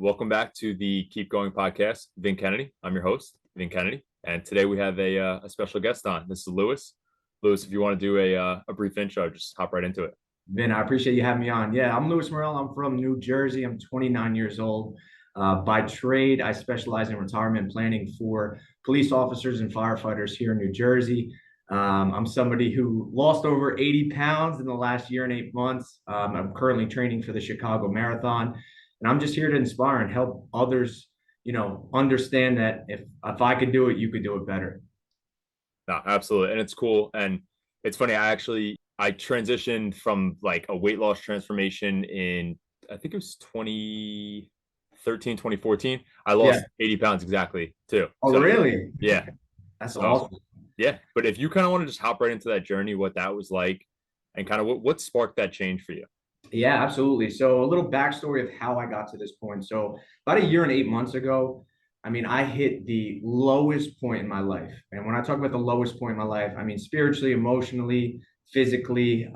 welcome back to the Keep Going podcast. Vin Kennedy. I'm your host, Vin Kennedy, and today we have a special guest on. This is Lewis. Lewis, if you want to do a brief intro, just hop right into it. Vin, I appreciate you having me on. Yeah, I'm Lewis Morrell. I'm from New Jersey. I'm 29 years old. By trade, I specialize in retirement planning for police officers and firefighters here in New Jersey. I'm somebody who lost over 80 pounds in the last year and 8 months. I'm currently training for the Chicago Marathon, and I'm just here to inspire and help others, understand that if I could do it, you could do it better. No, absolutely. And it's cool. And it's funny. I transitioned from like a weight loss transformation in, I think it was 2013, 2014. I lost Yeah. 80 pounds exactly too. Oh, So really? yeah. That's So awesome. yeah. But if you kind of want to just hop right into that journey, what that was like and kind of what sparked that change for you. Yeah, absolutely. So a little backstory of how I got to this point. So about a year and 8 months ago, I mean, I hit the lowest point in my life. And when I talk about the lowest point in my life, I mean spiritually, emotionally, physically,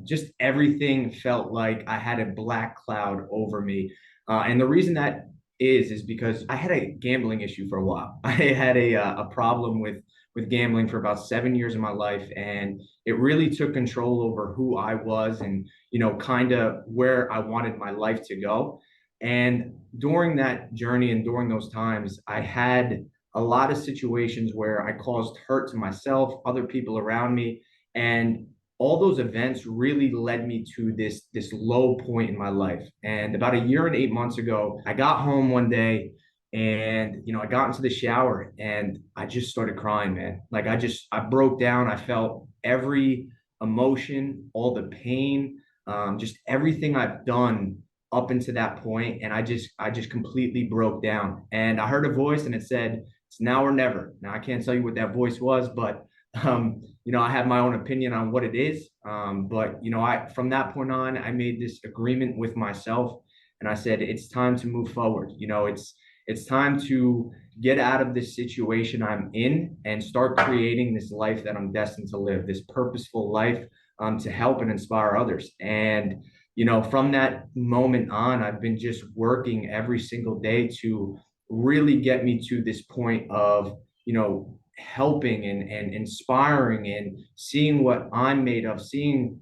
just everything felt like I had a black cloud over me. And the reason that is because I had a gambling issue for a while. I had a problem with gambling for about 7 years of my life, and it really took control over who I was and kind of where I wanted my life to go. And during that journey and during those times, I had a lot of situations where I caused hurt to myself, other people around me, and all those events really led me to this low point in my life. And about a year and 8 months ago, I got home one day and I got into the shower and I just started crying, man. Like I broke down. I felt every emotion, all the pain, just everything I've done up until that point, and I just completely broke down. And I heard a voice, and it said, "It's now or never." Now I can't tell you what that voice was, but I have my own opinion on what it is. But I from that point on, I made this agreement with myself, and I said, "It's time to move forward." It's time to get out of this situation I'm in and start creating this life that I'm destined to live, this purposeful life, to help and inspire others. And from that moment on, I've been just working every single day to really get me to this point of, helping and inspiring and seeing what I'm made of, seeing,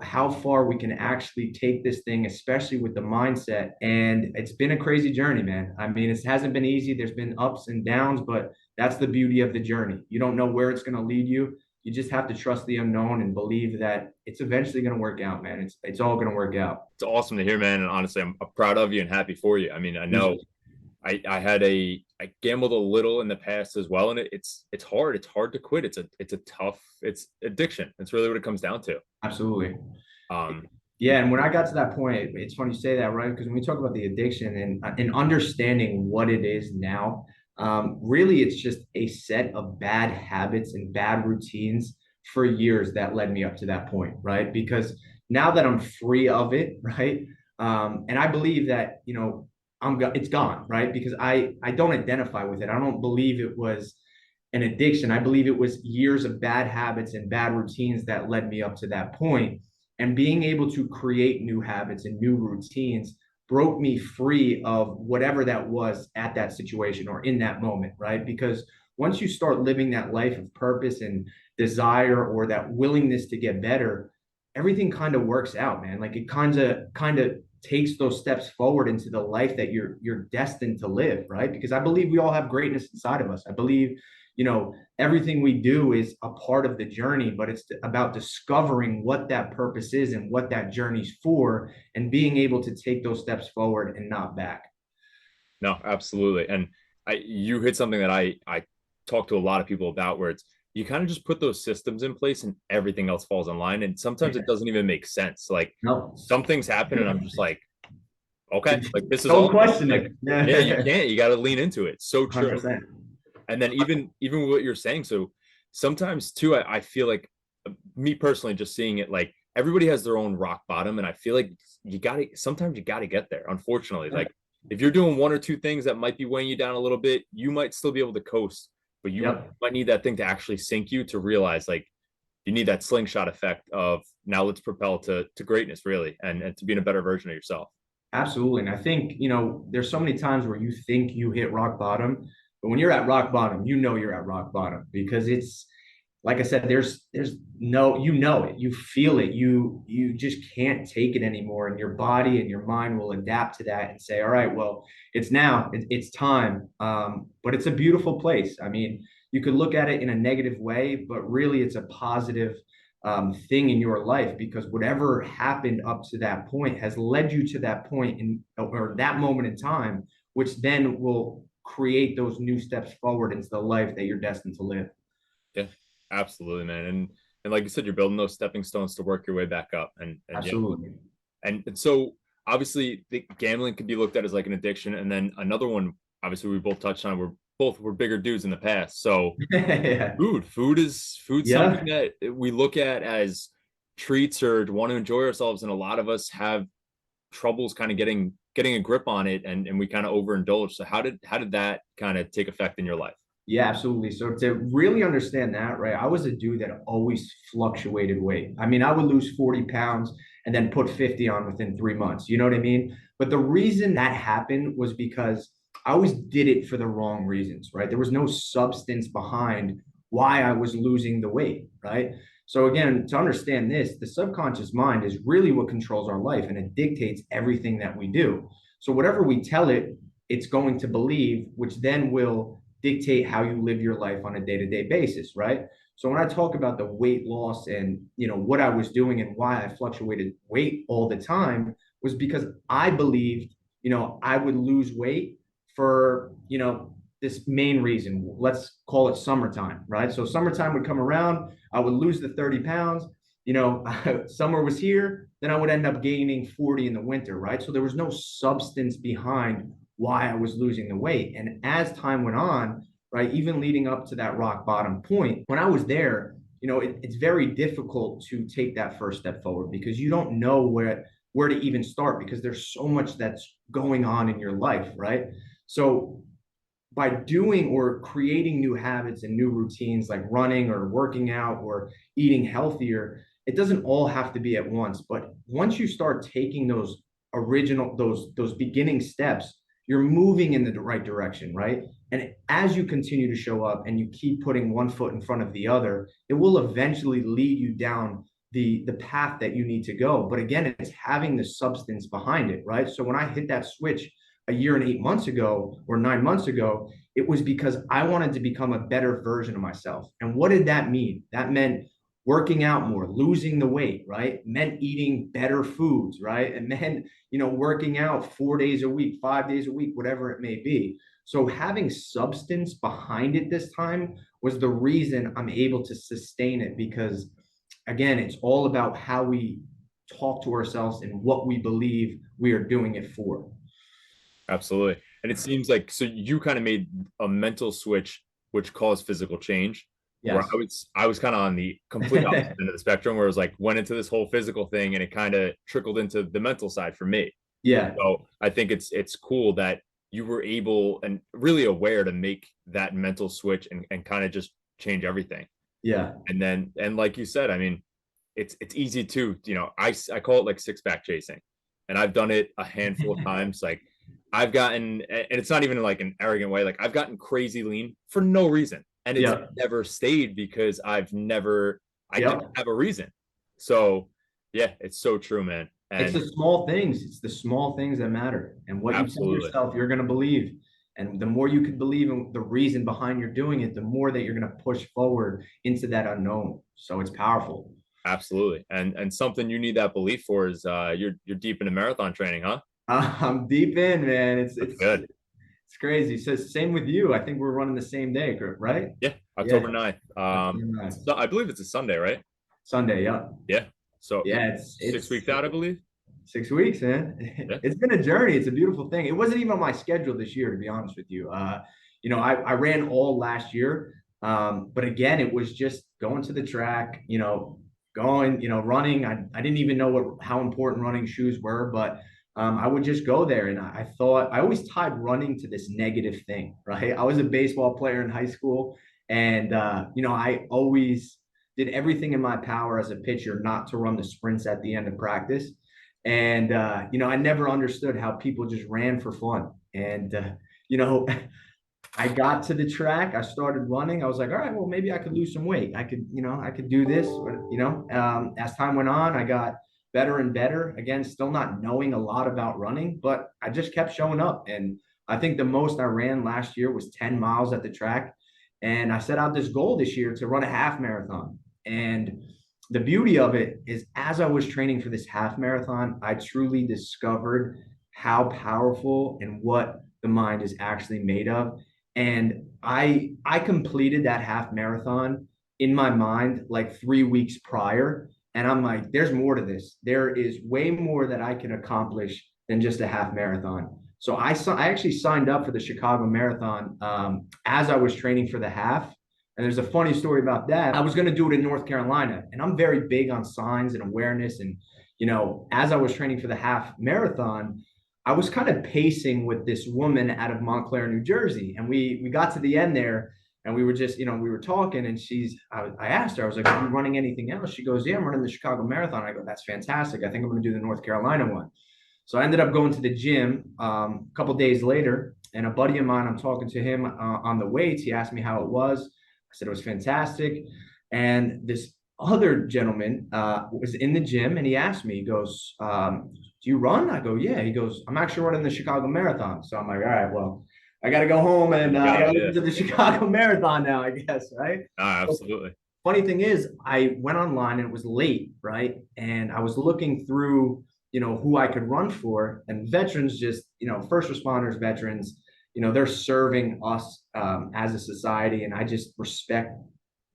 how far we can actually take this thing, especially with the mindset. And it's been a crazy journey, man. I mean, it hasn't been easy. There's been ups and downs, but that's the beauty of the journey. You don't know where it's going to lead you. You just have to trust the unknown and believe that it's eventually going to work out, man. It's all going to work out. It's awesome to hear, man. And honestly, I'm proud of you and happy for you. I mean, I know I gambled a little in the past as well, and it's hard. It's hard to quit. It's addiction. That's really what it comes down to. Absolutely. Um, Yeah, and when I got to that point, it's funny you say that, right? Because when we talk about the addiction and understanding what it is now, really it's just a set of bad habits and bad routines for years that led me up to that point, right? Because now that I'm free of it, right? And I believe that, it's gone, right? Because I don't identify with it. I don't believe it was an addiction. I believe it was years of bad habits and bad routines that led me up to that point. And being able to create new habits and new routines broke me free of whatever that was at that situation or in that moment, right? Because once you start living that life of purpose and desire or that willingness to get better, everything kind of works out, man. Like it kind of takes those steps forward into the life that you're destined to live, right? Because I believe we all have greatness inside of us. I believe everything we do is a part of the journey, but it's about discovering what that purpose is and what that journey's for, and being able to take those steps forward and not back. no, absolutely. And you hit something that I talk to a lot of people about, where it's you kind of just put those systems in place and everything else falls in line. And sometimes it doesn't even make sense. Like No, some things happen, and I'm just like, okay, like this is don't all. question Like, it. yeah, you can't. You got to lean into it. So true. 100%. And then even with what you're saying, so sometimes too, I feel like me personally, just seeing it, like everybody has their own rock bottom, and I feel like sometimes you gotta get there, unfortunately. Like if you're doing one or two things that might be weighing you down a little bit, you might still be able to coast, but you Yep. might need that thing to actually sink you to realize, like, you need that slingshot effect of now let's propel to greatness, really, and to being a better version of yourself. Absolutely. And I think, there's so many times where you think you hit rock bottom, but when you're at rock bottom, you're at rock bottom because it's, like I said, there's no, it, you feel it, you just can't take it anymore. And your body and your mind will adapt to that and say, all right, well, it's now, it's time. But it's a beautiful place. I mean, you could look at it in a negative way, but really it's a positive thing in your life because whatever happened up to that point has led you to that point in or that moment in time, which then will create those new steps forward into the life that you're destined to live. Yeah, absolutely, man. And like you said, you're building those stepping stones to work your way back up. And yeah, Absolutely. and so obviously the gambling can be looked at as like an addiction, and then another one, obviously we both touched on, we're bigger dudes in the past. So Yeah. food Yeah. something that we look at as treats or want to enjoy ourselves, and a lot of us have troubles kind of getting a grip on it, and we kind of overindulge. So how did that kind of take effect in your life? Yeah, absolutely. So to really understand that, right, I was a dude that always fluctuated weight. I mean, I would lose 40 pounds and then put 50 on within 3 months. You know what I mean? But the reason that happened was because I always did it for the wrong reasons, right? There was no substance behind why I was losing the weight, right? So again, to understand this, the subconscious mind is really what controls our life and it dictates everything that we do. So whatever we tell it, it's going to believe, which then will dictate how you live your life on a day-to-day basis, right? So when I talk about the weight loss and what I was doing and why I fluctuated weight all the time was because I believed I would lose weight for this main reason. Let's call it summertime, right? So summertime would come around, I would lose the 30 pounds. Summer was here, then I would end up gaining 40 in the winter, right? So there was no substance behind why I was losing the weight. And as time went on, right, even leading up to that rock bottom point, when I was there, it's very difficult to take that first step forward because you don't know where to even start because there's so much that's going on in your life, right? So by doing or creating new habits and new routines like running or working out or eating healthier, it doesn't all have to be at once. But once you start taking those beginning steps, you're moving in the right direction, right? And as you continue to show up and you keep putting one foot in front of the other, it will eventually lead you down the path that you need to go. But again, it's having the substance behind it, right? So when I hit that switch a year and 8 months ago or 9 months ago, it was because I wanted to become a better version of myself. And what did that mean? That meant working out more, losing the weight, right? It meant eating better foods, right? It meant, working out 4 days a week, 5 days a week, whatever it may be. So having substance behind it this time was the reason I'm able to sustain it because, again, it's all about how we talk to ourselves and what we believe we are doing it for. Absolutely. And it seems like so you kind of made a mental switch which caused physical change. Where Yes. I was kind of on the complete opposite end of the spectrum where it was like went into this whole physical thing and it kind of trickled into the mental side for me. Yeah. So I think it's cool that you were able and really aware to make that mental switch and kind of just change everything. Yeah. And like you said, I mean, it's easy to, I call it like six pack chasing. And I've done it a handful of times. Like I've gotten, and it's not even like an arrogant way, like I've gotten crazy lean for no reason. And it's Yeah. never stayed because I didn't Yeah. have a reason. So yeah, it's so true, man. It's And the small things. It's the small things that matter. And what you tell absolutely. yourself, you're going to believe. And the more you can believe in the reason behind you're doing it, the more that you're going to push forward into that unknown. So it's powerful. Absolutely. And something you need that belief for is you're deep into marathon training, huh? I'm deep in, man. It's That's it's good. it's crazy. So same with you. I think we're running the same day, right? Yeah, Yeah. October 9th. October 9th. So I believe it's a Sunday, right? Sunday. Yeah. Yeah. So Yeah. 6 weeks out, I believe. 6 weeks, man. Yeah. It's been a journey. It's a beautiful thing. It wasn't even on my schedule this year, to be honest with you. I ran all last year. But again, it was just going to the track, going, running. I didn't even know how important running shoes were, but I would just go there. And I thought I always tied running to this negative thing, right? I was a baseball player in high school. And, I always did everything in my power as a pitcher not to run the sprints at the end of practice. And, I never understood how people just ran for fun. And, you know, I got to the track, I started running. I was like, all right, well, maybe I could lose some weight. I could do this, as time went on, I got better and better. Again, still not knowing a lot about running, but I just kept showing up. And I think the most I ran last year was 10 miles at the track. And I set out this goal this year to run a half marathon. And the beauty of it is, as I was training for this half marathon, I truly discovered how powerful and what the mind is actually made of. And I completed that half marathon in my mind like 3 weeks prior. And I'm like, there's more to this. There is way more that I can accomplish than just a half marathon. So I actually signed up for the Chicago Marathon as I was training for the half. And there's a funny story about that. I was going to do it in North Carolina, and I'm very big on signs and awareness. And, as I was training for the half marathon, I was kind of pacing with this woman out of Montclair, New Jersey. And we got to the end there, and we were just, we were talking, and I asked her, I was like, are you running anything else? She goes, yeah, I'm running the Chicago Marathon. I go, that's fantastic. I think I'm going to do the North Carolina one. So I ended up going to the gym a couple days later, and a buddy of mine, I'm talking to him on the weights. He asked me how it was. I said it was fantastic. And this other gentleman was in the gym, and he asked me, he goes, do you run? I go, yeah. He goes, I'm actually running the Chicago Marathon. So I'm like, all right, well, I got to go home and I got to look into the Chicago Marathon now, I guess, right? Absolutely. Funny thing is, I went online and it was late, right? And I was looking through, who I could run for, and veterans just, first responders, veterans, they're serving us as a society, and I just respect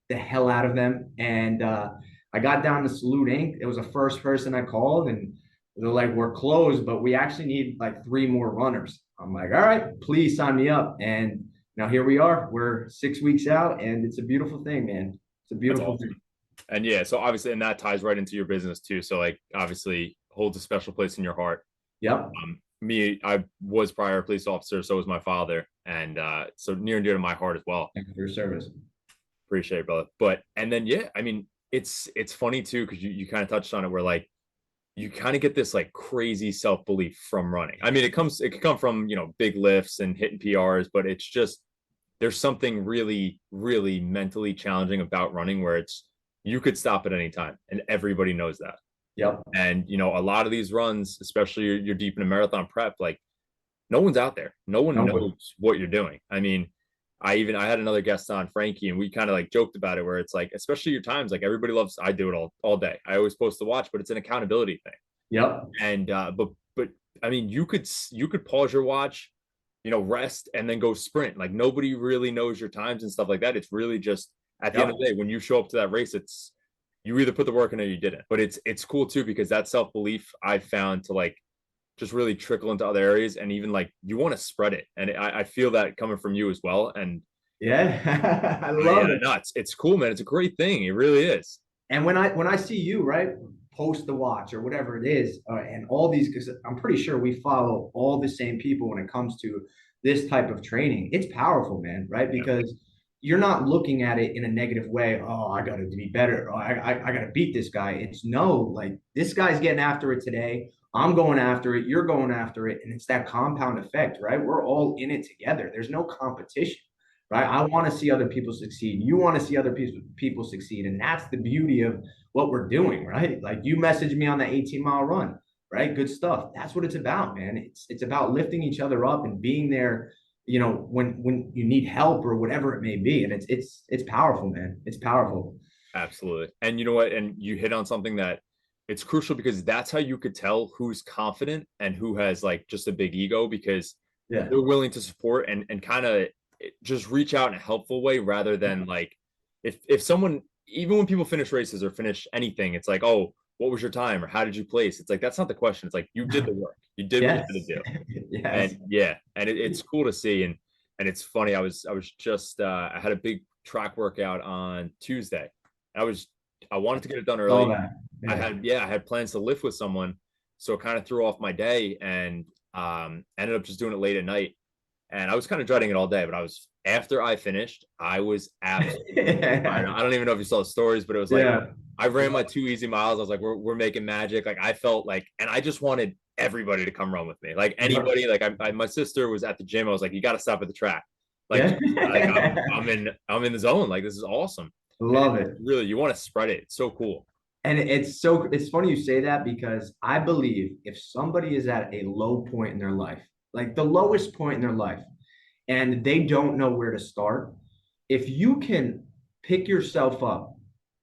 the hell out of them. And I got down to Salute Inc. It was the first person I called, and they're like, we're closed, but we actually need like 3 more runners. I'm like, all right, please sign me up. And now here we are. We're 6 weeks out, and it's a beautiful thing, man. It's a beautiful thing. And yeah, so obviously, and that ties right into your business too. So like, obviously holds a special place in your heart. Yep. I was prior a police officer, so was my father. And so near and dear to my heart as well. Thank you for your service. Appreciate it, brother. But, and then, yeah, I mean, it's funny too, because you kind of touched on it, where like, you kind of get this like crazy self-belief from running. I mean, it could come from, big lifts and hitting PRs, but it's just, there's something really, really mentally challenging about running, where you could stop at any time, and everybody knows that. Yep. And, a lot of these runs, especially you're deep in a marathon prep, like no one's out there. No one knows what you're doing. I mean, I had another guest on, Frankie, and we kind of like joked about it, where it's like, especially your times, like everybody loves, I do it all day. I always post the watch, but it's an accountability thing. Yep. And, but I mean, you could pause your watch, rest, and then go sprint. Like nobody really knows your times and stuff like that. It's really just at the end of the day, when you show up to that race, you either put the work in or you didn't. But it's cool too, because that self-belief I've found to like just really trickle into other areas, and even like you want to spread it. And I feel that coming from you as well. And yeah, I love it. No, it's cool, man. It's a great thing. It really is. And when I see you, right, post the watch or whatever it is, and all these, because I'm pretty sure we follow all the same people when it comes to this type of training. It's powerful, man, right? Because you're not looking at it in a negative way. Oh, I got to be better. Oh, I got to beat this guy. It's no, like this guy's getting after it today. I'm going after it. You're going after it. And it's that compound effect, right? We're all in it together. There's no competition, right? I want to see other people succeed. You want to see other people succeed. And that's the beauty of what we're doing, right? Like you messaged me on that 18-mile run, right? Good stuff. That's what it's about, man. It's about lifting each other up and being there, when you need help or whatever it may be. And it's powerful, man. It's powerful. Absolutely. And you know what? And you hit on something that it's crucial, because that's how you could tell who's confident and who has like just a big ego, because they're willing to support and kind of just reach out in a helpful way, rather than like, if someone, even when people finish races or finish anything, it's like, oh, what was your time, or how did you place? It's like, that's not the question. It's like, you did the work. You did what you had to do. And it's cool to see. And it's funny. I was just I had a big track workout on Tuesday. I wanted to get it done early. I had plans to lift with someone, so it kind of threw off my day, and ended up just doing it late at night. And I was kind of dreading it all day, but after I finished, I was absolutely I don't even know if you saw the stories, but it was like, I ran my 2 easy miles. I was like, we're making magic. Like I felt like, and I just wanted everybody to come run with me. Like Yep. anybody, like my sister was at the gym. I was like, you got to stop at the track. Like, Yeah. like I'm in the zone. Like this is awesome. And Love it. really, you want to spread it. It's so cool. And it's funny you say that because I believe if somebody is at a low point in their life, like the lowest point in their life, and they don't know where to start, if you can pick yourself up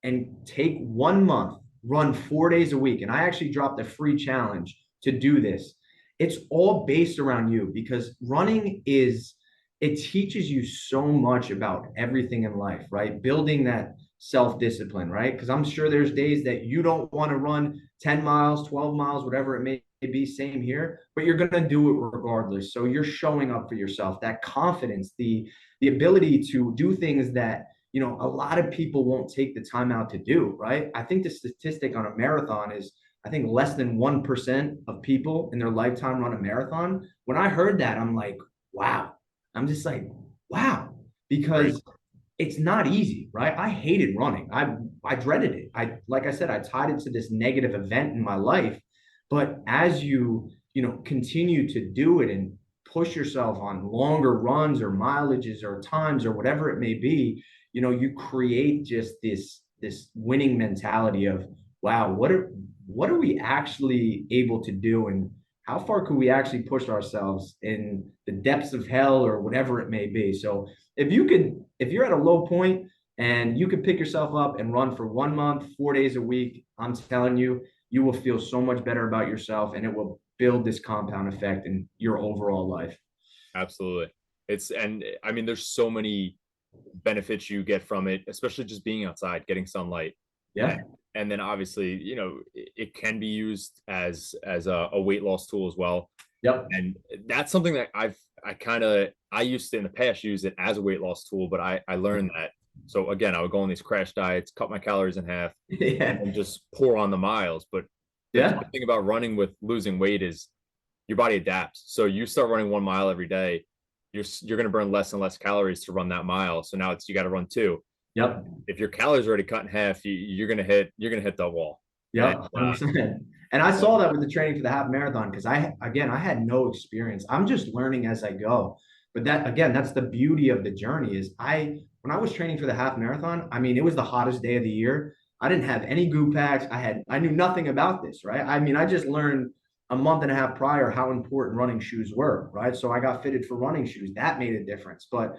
and take 1 month, run 4 days a week, and I actually dropped a free challenge to do this. It's all based around you because running is it teaches you so much about everything in life, right? Building that self-discipline, right? Because I'm sure there's days that you don't want to run 10 miles, 12 miles, whatever it may be, same here, but you're going to do it regardless. So you're showing up for yourself, that confidence, the ability to do things that, you know, a lot of people won't take the time out to do, right? I think the statistic on a marathon is I think less than 1% of people in their lifetime run a marathon. When I heard that, I'm like, wow. I'm just like, wow, Right. because it's not easy, right? I hated running. I dreaded it. I like I said, I tied it to this negative event in my life. But as you know continue to do it and push yourself on longer runs or mileages or times or whatever it may be, you know, you create just this winning mentality of wow, what are we actually able to do and how far could we actually push ourselves in the depths of hell or whatever it may be. So if you're at a low point and you could pick yourself up and run for 1 month, 4 days a week, I'm telling you, you will feel so much better about yourself and it will build this compound effect in your overall life. Absolutely. And I mean, there's so many benefits you get from it, especially just being outside, getting sunlight. Yeah. And then obviously, it can be used as a weight loss tool as well. Yep. And that's something that I used to in the past use it as a weight loss tool, but I learned that. So again, I would go on these crash diets, cut my calories in half, Yeah. and just pour on the miles. But the Yeah. tough thing about running with losing weight is your body adapts. So you start running 1 mile every day, you're going to burn less and less calories to run that mile. So now you got to run two. Yep. If your calories are already cut in half, you're going to hit the wall. Yeah, And 100%. And I saw that with the training for the half marathon because I had no experience. I'm just learning as I go. But that again, that's the beauty of the journey is when I was training for the half marathon, I mean, it was the hottest day of the year. I didn't have any goo packs. I knew nothing about this, right? I mean, I just learned a month and a half prior how important running shoes were, right? So I got fitted for running shoes. That made a difference. But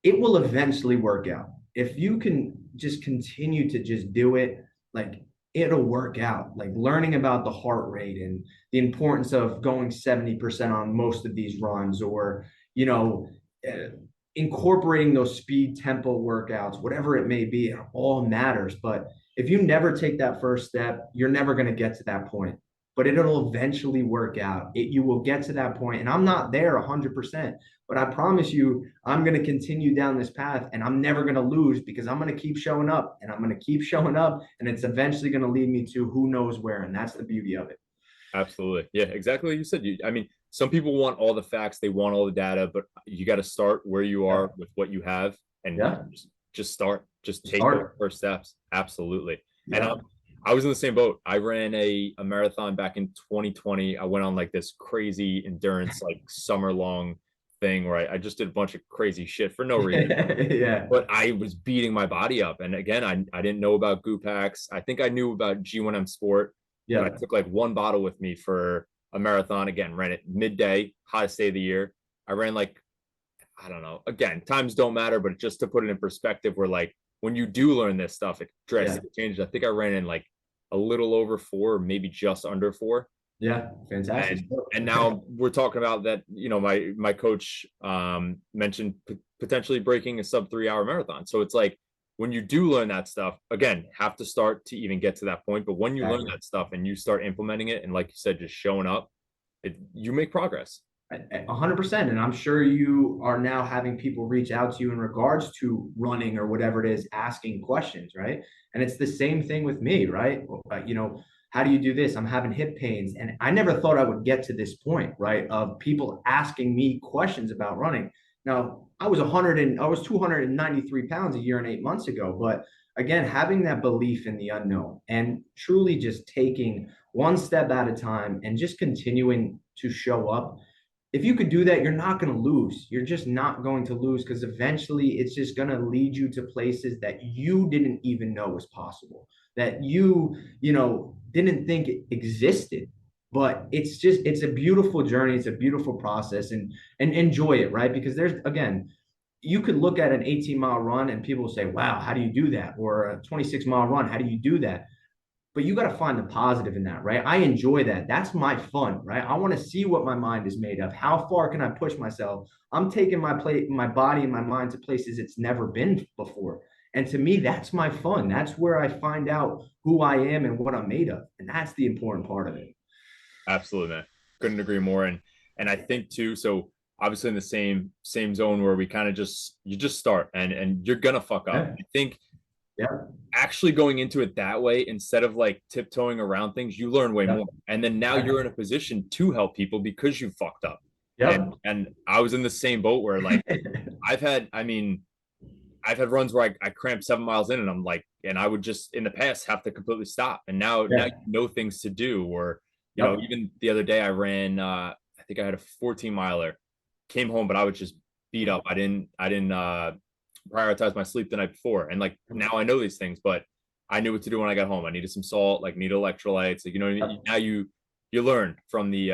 it will eventually work out. If you can just continue to just do it, like it'll work out. Like learning about the heart rate and the importance of going 70% on most of these runs, or, you know, uh, incorporating those speed tempo workouts, whatever it may be, it all matters. But if you never take that first step, you're never going to get to that point. But it'll eventually work out. You will get to that point, and I'm not there 100%. But I promise you, I'm going to continue down this path and I'm never going to lose because I'm going to keep showing up and I'm going to keep showing up. And it's eventually going to lead me to who knows where. And that's the beauty of it. absolutely. Yeah, exactly what you said. I mean, some people want all the facts, they want all the data, but you got to start where you Yeah. are with what you have and Yeah. just start. Just take Start. those first steps. Absolutely. And Yeah. I was in the same boat. I ran a marathon back in 2020. I went on like this crazy endurance, like summer long thing where I just did a bunch of crazy shit for no reason. Yeah. But I was beating my body up. And again, I didn't know about goo packs. I think I knew about G1M Sport, but I Yeah. took like one bottle with me for a marathon. Again, ran it midday, hottest day of the year. I ran like, I don't know. Again, times don't matter, but just to put it in perspective, where like when you do learn this stuff, it Yeah. drastically changes. I think I ran in like a little over 4, maybe just under 4. Yeah. Fantastic. And now we're talking about that, my coach mentioned potentially breaking a sub 3 hour marathon. So it's like when you do learn that stuff, again, have to start to even get to that point. But when you learn that stuff and you start implementing it, and like you said, just showing up, you make progress. 100%. And I'm sure you are now having people reach out to you in regards to running or whatever it is, asking questions, right? And it's the same thing with me, right? You know, how do you do this? I'm having hip pains. And I never thought I would get to this point, right? Of people asking me questions about running. Now, I was 293 pounds a year and 8 months ago, but again, having that belief in the unknown and truly just taking one step at a time and just continuing to show up. If you could do that, you're not going to lose. You're just not going to lose, because eventually it's just going to lead you to places that you didn't even know was possible, that you didn't think it existed. But it's a beautiful journey. It's a beautiful process, and enjoy it, right? Because there's, again, you could look at an 18-mile run and people will say, wow, how do you do that? Or a 26-mile run, how do you do that? But you got to find the positive in that, right? I enjoy that. That's my fun, right? I want to see what my mind is made of. How far can I push myself? I'm taking my body and my mind to places it's never been before. And to me, that's my fun. That's where I find out who I am and what I'm made of. And that's the important part of it. Absolutely, man. Couldn't agree more. And I think too, so obviously in the same zone where we kind of you just start and you're gonna fuck up. Yeah. I think Yeah. actually going into it that way, instead of like tiptoeing around things, you learn way Yeah. more. And then now Yeah. you're in a position to help people because you fucked up. Yep. And I was in the same boat where like I've had runs where I cramped 7 miles in and I'm like, and I would just in the past have to completely stop. And now Yeah. you know things to do. Or, Yep. even the other day I ran I think I had a 14 miler, came home, but I was just beat up. I didn't prioritize my sleep the night before. And like now I know these things, but I knew what to do when I got home. I needed some salt, like needed electrolytes. Like, Yep. now you learn from the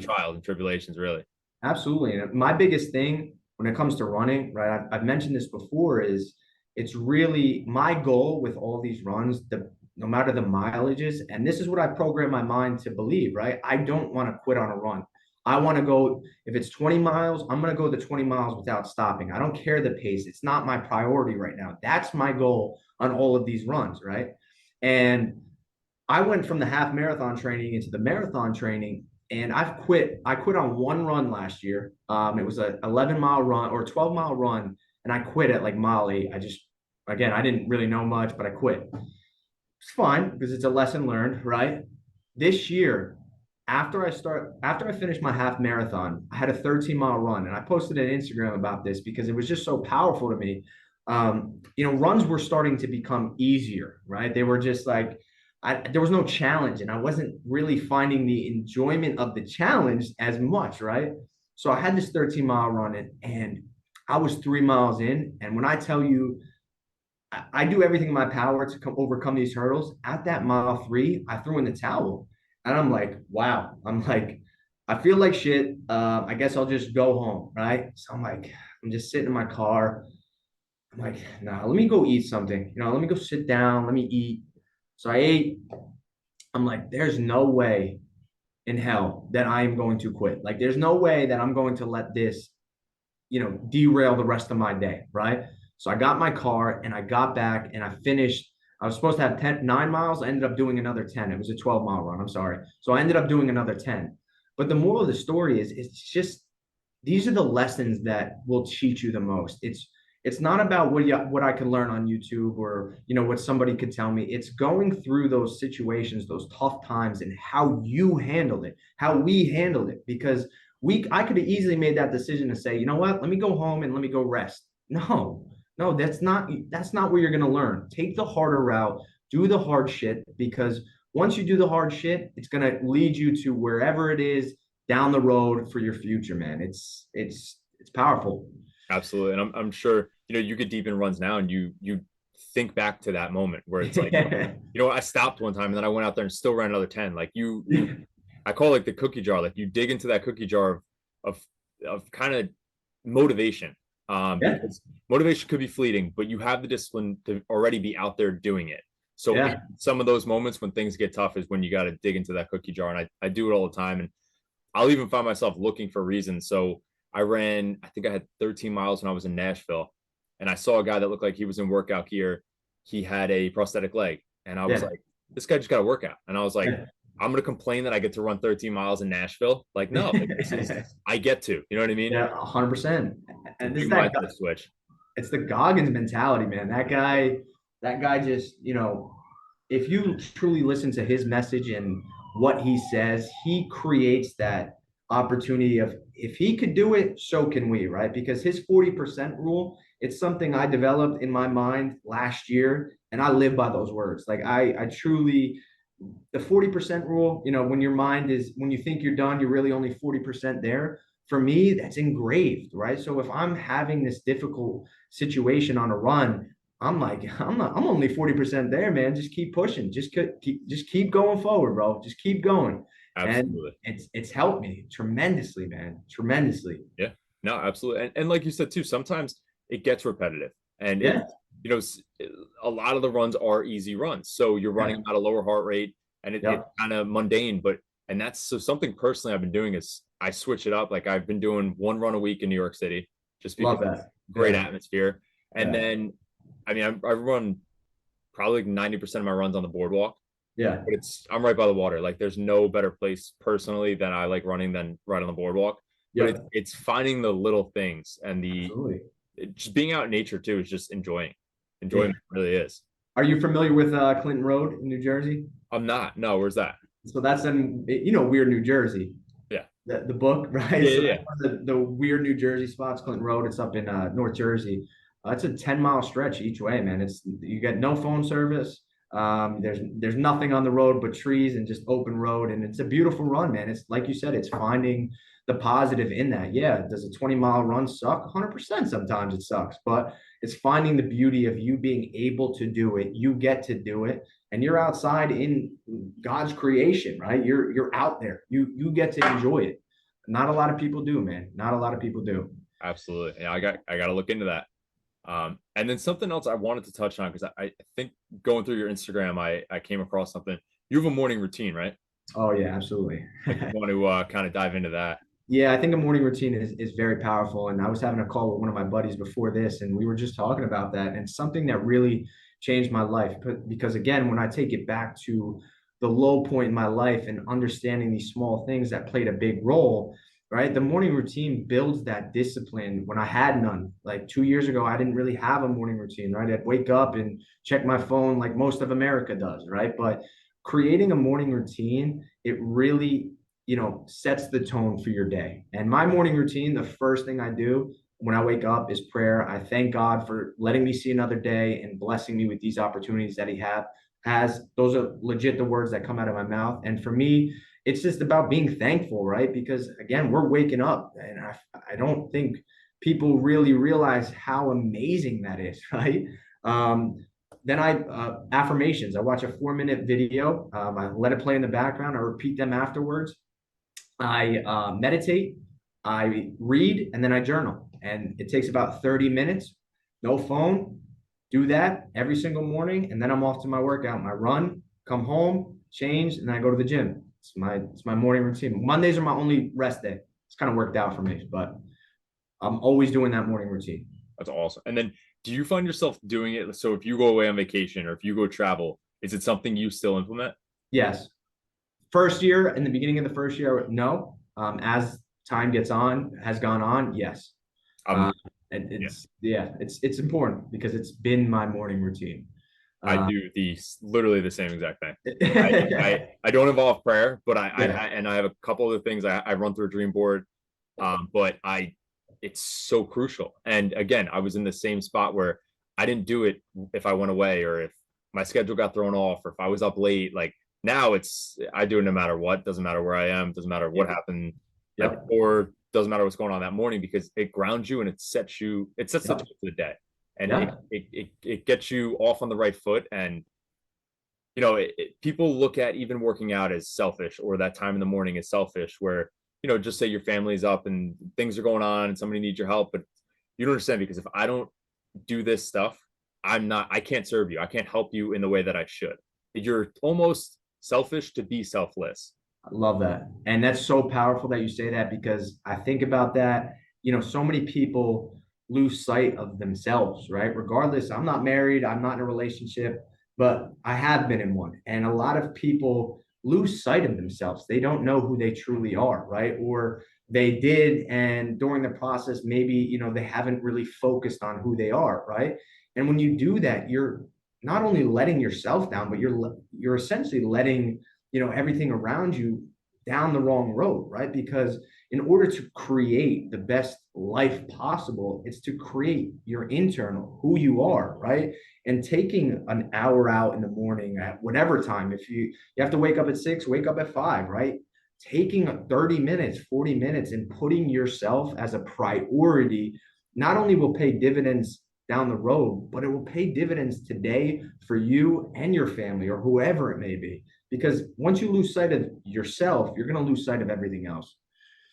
trials and tribulations, really. Absolutely. And my biggest thing when it comes to running, right? I've mentioned this before, is it's really my goal with all these runs, no matter the mileages, and this is what I program my mind to believe, right? I don't want to quit on a run. I want to go, if it's 20 miles, I'm going to go the 20 miles without stopping. I don't care the pace. It's not my priority right now. That's my goal on all of these runs, right? And I went from the half marathon training into the marathon training, and I quit on one run last year. It was a 11-mile run or 12-mile run, and I quit at like mile 8. Again, I didn't really know much, but I quit. It's fine because it's a lesson learned, right? This year, after I finished my half marathon, I had a 13-mile run, and I posted on Instagram about this because it was just so powerful to me. Runs were starting to become easier, right? They were just like, there was no challenge, and I wasn't really finding the enjoyment of the challenge as much, right? So I had this 13-mile run in, and I was 3 miles in. And when I tell you, I do everything in my power to overcome these hurdles. At that mile 3, I threw in the towel, and I'm like, wow. I'm like, I feel like shit. I guess I'll just go home, right? So I'm like, I'm just sitting in my car. I'm like, nah, let me go eat something. Let me go sit down. Let me eat. So I ate. I'm like, there's no way in hell that I am going to quit. Like, there's no way that I'm going to let this, derail the rest of my day, right? So I got my car and I got back and I finished. I was supposed to have 9 miles. I ended up doing another 10. It was a 12-mile run. I'm sorry. So I ended up doing another 10. But the moral of the story is, it's just, these are the lessons that will teach you the most. It's not about what I can learn on YouTube or what somebody could tell me. It's going through those situations, those tough times, and how you handle it, how we handle it. Because I could have easily made that decision to say, you know what, let me go home and let me go rest. No, that's not where you're gonna learn. Take the harder route, do the hard shit, because once you do the hard shit, it's gonna lead you to wherever it is down the road for your future, man. It's powerful. Absolutely. And I'm sure, you get deep in runs now and you think back to that moment where it's like, I stopped one time and then I went out there and still ran another 10. Like I call it like the cookie jar. Like you dig into that cookie jar of kind of motivation. Yeah. Because motivation could be fleeting, but you have the discipline to already be out there doing it. So Yeah. some of those moments when things get tough is when you got to dig into that cookie jar. And I do it all the time. And I'll even find myself looking for reasons. So I think I had 13 miles when I was in Nashville, and I saw a guy that looked like he was in workout gear. He had a prosthetic leg, and I was like, this guy just got a workout. And I was like, I'm going to complain that I get to run 13 miles in Nashville. Like, no, like, I get to, you know what I mean? Yeah, 100%. And this is Mindset switch. It's the Goggins mentality, man. That guy just, if you truly listen to his message and what he says, he creates that opportunity of, if he could do it, so can we, right? Because his 40% rule, it's something I developed in my mind last year, and I live by those words. Like I truly, the 40% rule, when your mind is, when you think you're done, you're really only 40% there. For me, that's engraved, right? So if I'm having this difficult situation on a run, I'm like, I'm only 40% there, man. Just keep pushing. Just keep going forward, bro. Just keep going. And Absolutely. it's helped me tremendously, man. Tremendously. Yeah, no, absolutely. And like you said too, sometimes it gets repetitive, and Yeah. a lot of the runs are easy runs. So you're Yeah. running at a lower heart rate, and it's Yep. kind of mundane. And that's so something personally I've been doing is I switch it up. Like I've been doing one run a week in New York City just because Love it's that. great Yeah. atmosphere. And Yeah. then, I mean, I run probably like 90% of my runs on the boardwalk, Yeah. but I'm right by the water. Like there's no better place personally that I like running than right on the boardwalk. But Yep. it's finding the little things and Absolutely. just being out in nature too is just enjoying. Yeah. Enjoyment really is. Are you familiar with Clinton Road in New Jersey? I'm not. No, where's that? So that's in, Weird New Jersey, Yeah. the book, right? Yeah, So yeah, that's yeah. one of the weird New Jersey spots, Clinton Road. It's up in North Jersey. It's a 10-mile stretch each way, man. You get no phone service. There's nothing on the road but trees and just open road, and it's a beautiful run, man. It's like you said, it's finding the positive in that. Yeah, does a 20-mile run suck? 100% sometimes it sucks, but it's finding the beauty of you being able to do it. You get to do it, and you're outside in God's creation, right? You're out there. You get to enjoy it. Not a lot of people do, man. Not a lot of people do. Absolutely. Yeah, I got to look into that. And then something else I wanted to touch on because I think going through your Instagram, I came across something. You have a morning routine, right? Oh yeah, absolutely. Like you want to kind of dive into that. Yeah, I think a morning routine is very powerful. And I was having a call with one of my buddies before this, and we were just talking about that. And something that really changed my life. Because again, when I take it back to the low point in my life and understanding these small things that played a big role, right? The morning routine builds that discipline when I had none. Like 2 years ago, I didn't really have a morning routine, right? I'd wake up and check my phone like most of America does, right? But creating a morning routine, it really sets the tone for your day. And my morning routine, the first thing I do when I wake up is prayer. I thank God for letting me see another day and blessing me with these opportunities that He has. Those are legit the words that come out of my mouth. And for me, it's just about being thankful, right? Because again, we're waking up, and I don't think people really realize how amazing that is, right? Then affirmations. I watch a 4-minute video. I let it play in the background. I repeat them afterwards. I meditate, I read, and then I journal. And it takes about 30 minutes. No phone. Do that every single morning, and then I'm off to my workout, my run. Come home, change, and then I go to the gym. It's my morning routine. Mondays are my only rest day. It's kind of worked out for me, but I'm always doing that morning routine. That's awesome. And then do you find yourself doing it? So if you go away on vacation or if you go travel, is it something you still implement? Yes. First year, in the beginning of the first year, no. As time has gone on, yes. Um, yeah, It's important because it's been my morning routine. I Uh, do literally the same exact thing. yeah, I don't involve prayer, but yeah, I have a couple other things I run through a dream board. But it's so crucial. And again, I was in the same spot where I didn't do it if I went away or if my schedule got thrown off or if I was up late. Like now I do it no matter what. Doesn't matter where I am. Doesn't matter what happened right yep, before. Doesn't matter what's going on that morning because it grounds you and it sets the tone yep, for the day. And yeah, it gets you off on the right foot. And people look at even working out as selfish or that time in the morning is selfish where just say your family's up and things are going on and somebody needs your help, but you don't understand because if I don't do this stuff, I can't serve you. I can't help you in the way that I should. You're almost selfish to be selfless. I love that. And that's so powerful that you say that because I think about that. So many people lose sight of themselves, right? Regardless, I'm not married, I'm not in a relationship, but I have been in one. And a lot of people lose sight of themselves. They don't know who they truly are, right? Or they did. And during the process, maybe, they haven't really focused on who they are, right? And when you do that, you're not only letting yourself down, but you're essentially letting everything around you down the wrong road, right? Because in order to create the best life possible, it's to create your internal, who you are, right? And taking an hour out in the morning at whatever time, if you have to wake up at 6, wake up at 5, right? Taking 30 minutes, 40 minutes and putting yourself as a priority not only will pay dividends down the road, but it will pay dividends today for you and your family or whoever it may be. Because once you lose sight of yourself, you're going to lose sight of everything else.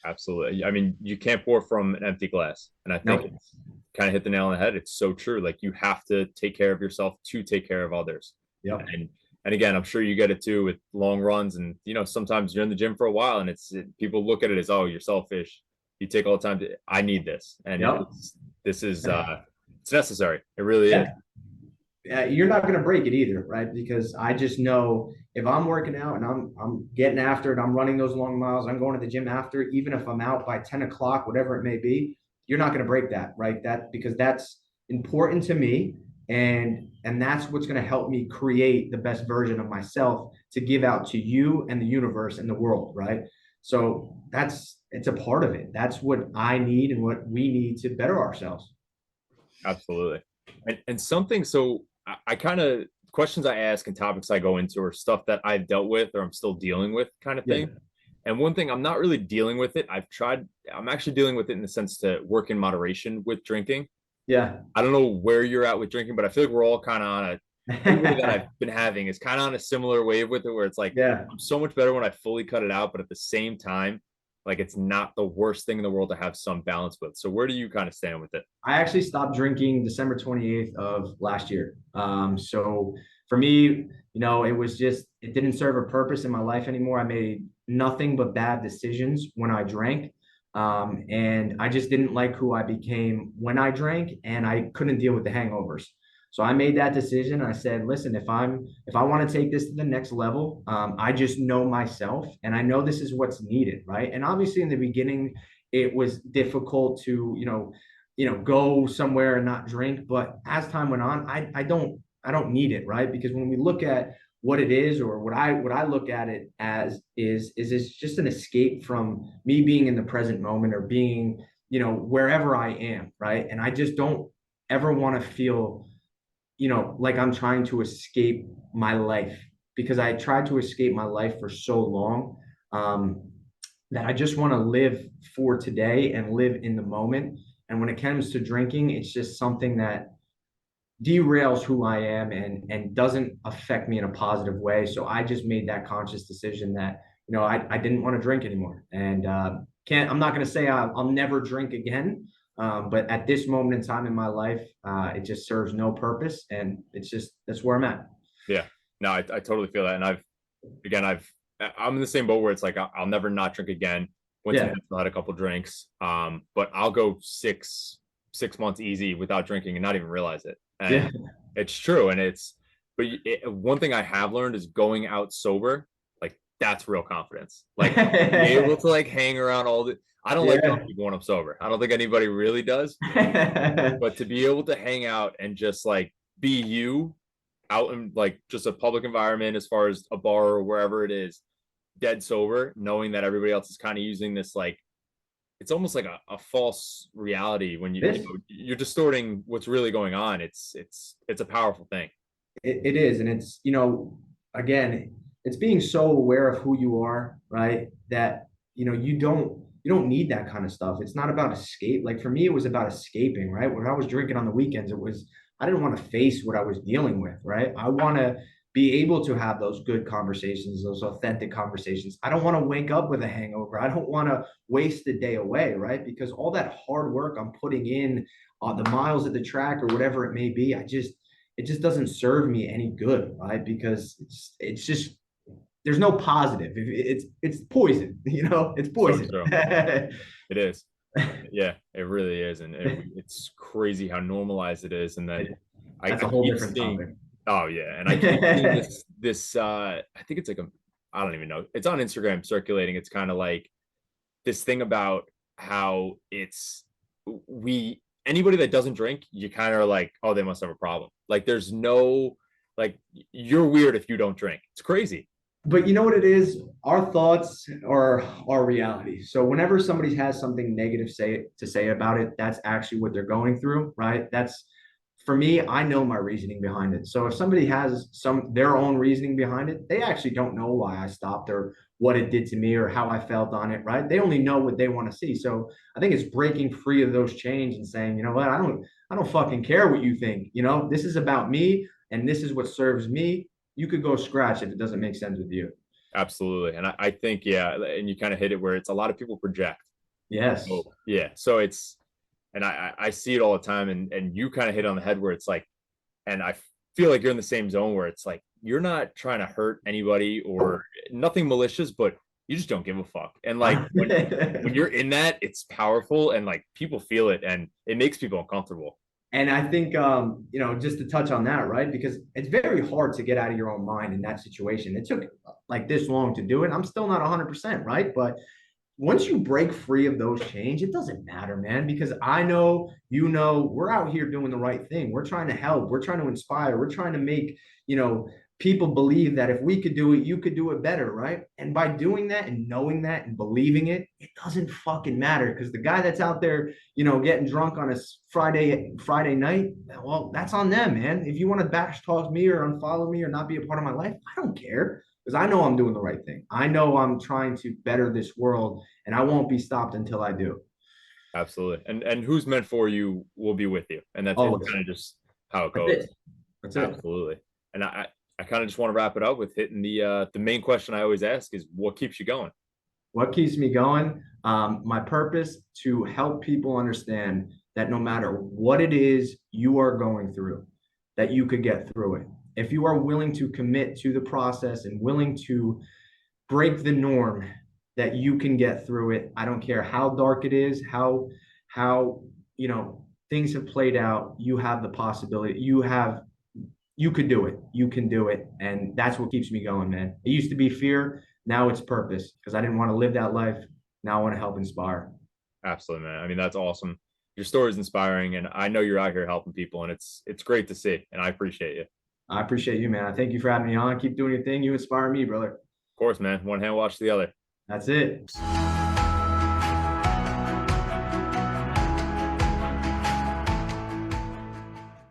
Absolutely. I mean, you can't pour from an empty glass. And I think No. it's kind of hit the nail on the head. It's so true. Like you have to take care of yourself to take care of others. Yep. And again, I'm sure you get it too with long runs. And sometimes you're in the gym for a while and people look at it as, oh, you're selfish. You take all the time to, I need this. And Yep. this is it's necessary. It really is. You're not going to break it either, right? Because I just know if I'm working out and I'm getting after it, I'm running those long miles, I'm going to the gym after, even if I'm out by 10 o'clock, whatever it may be, you're not going to break that, right? Because that's important to me. And that's what's going to help me create the best version of myself to give out to you and the universe and the world, right? So it's a part of it. That's what I need and what we need to better ourselves. Absolutely. And something, so I kind of questions I ask and topics I go into are stuff that I've dealt with or I'm still dealing with kind of thing. Yeah. And one thing I'm not really dealing with it. I'm actually dealing with it in the sense to work in moderation with drinking. Yeah. I don't know where you're at with drinking, but I feel like we're all kind of on everybody that I've been having is kind of on a similar wave with it, where it's like, yeah, I'm so much better when I fully cut it out, but at the same time, like it's not the worst thing in the world to have some balance with. So where do you kind of stand with it? I actually stopped drinking December 28th of last year. So for me, it didn't serve a purpose in my life anymore. I made nothing but bad decisions when I drank. And I just didn't like who I became when I drank, and I couldn't deal with the hangovers. So I made that decision. I said, listen, if I want to take this to the next level, I just know myself and I know this is what's needed. Right. And obviously in the beginning, it was difficult to, go somewhere and not drink. But as time went on, I don't need it. Right. Because when we look at what it is, or what I look at it as is it's just an escape from me being in the present moment or being, wherever I am. Right. And I just don't ever want to feel, like I'm trying to escape my life, because I tried to escape my life for so long, that I just want to live for today and live in the moment. And when it comes to drinking, it's just something that derails who I am and doesn't affect me in a positive way. So I just made that conscious decision that, I didn't want to drink anymore. And I'm not going to say I'll never drink again. But at this moment in time in my life, it just serves no purpose, and that's where I'm at. Yeah, no, I totally feel that. And I'm in the same boat where it's like, I'll never not drink again. Went to Nashville, had a couple drinks. But I'll go six months easy without drinking and not even realize it. And it's true. And one thing I have learned is going out sober, like that's real confidence. Like be able to like hang around I don't like drunk people when I'm sober. I don't think anybody really does. But to be able to hang out and just like be you out in like just a public environment, as far as a bar or wherever it is, dead sober, knowing that everybody else is kind of using this, like it's almost like a false reality when you're distorting what's really going on. It's a powerful thing. It is. And it's, again, it's being so aware of who you are, right? That, you don't need that kind of stuff. It's not about escape. Like for me, it was about escaping, right? When I was drinking on the weekends, I didn't want to face what I was dealing with, right? I want to be able to have those good conversations, those authentic conversations. I don't want to wake up with a hangover. I don't want to waste the day away, right? Because all that hard work I'm putting in on the miles at the track or whatever it may be, it just doesn't serve me any good, right? Because it's just, there's no positive. It's poison, it's poison. So it is. Yeah, it really is. And it's crazy how normalized it is. And then that's a whole different topic. Oh yeah. And I keep seeing this I think it's like I don't even know. It's on Instagram circulating. It's kind of like this thing about how anybody that doesn't drink, you kind of are like, oh, they must have a problem. Like there's no, like, you're weird if you don't drink. It's crazy. But you know what it is? Our thoughts are our reality. So whenever somebody has something negative to say about it, that's actually what they're going through, right? That's for me, I know my reasoning behind it. So if somebody has their own reasoning behind it, they actually don't know why I stopped or what it did to me or how I felt on it, right? They only know what they want to see. So I think it's breaking free of those chains and saying, you know what, I don't fucking care what you think. You know, this is about me and this is what serves me. You could go scratch if it doesn't make sense with you. Absolutely. And I think, yeah, and you kind of hit it where it's a lot of people project. Yes. So yeah. So it's, and I see it all the time, and you kind of hit on the head where it's like, and I feel like you're in the same zone where it's like you're not trying to hurt anybody or nothing malicious, but you just don't give a fuck. And like when you're in that, it's powerful, and like people feel it, and it makes people uncomfortable. And I think, you know, just to touch on that, right? Because it's very hard to get out of your own mind in that situation. It took like this long to do it. I'm still not 100%, right? But once you break free of those chains, it doesn't matter, man, because I know, you know, we're out here doing the right thing. We're trying to help. We're trying to inspire. We're trying to make, you know, people believe that if we could do it, you could do it better, right? And by doing that and knowing that and believing it, it doesn't fucking matter because the guy that's out there, you know, getting drunk on a Friday night, well, that's on them, man. If you want to bash talk me or unfollow me or not be a part of my life, I don't care because I know I'm doing the right thing. I know I'm trying to better this world and I won't be stopped until I do. Absolutely. And who's meant for you will be with you. And that's Always. kind of just how it That's goes. it. That's it. Absolutely. And I kind of just want to wrap it up with hitting the main question I always ask is what keeps you going? What keeps me going? My purpose to help people understand that no matter what it is you are going through, that you could get through it. If you are willing to commit to the process and willing to break the norm, that you can get through it. I don't care how dark it is, how you know things have played out. You have the possibility. You could do it. You can do it. And that's what keeps me going, man. It used to be fear. Now it's purpose because I didn't want to live that life. Now I want to help inspire. Absolutely, man. I mean, that's awesome. Your story is inspiring, and I know you're out here helping people, and it's great to see, and I appreciate you. Of I appreciate you, man. I thank you for having me on. Keep doing your thing. You inspire me, brother. course, man. One hand wash the other. That's it.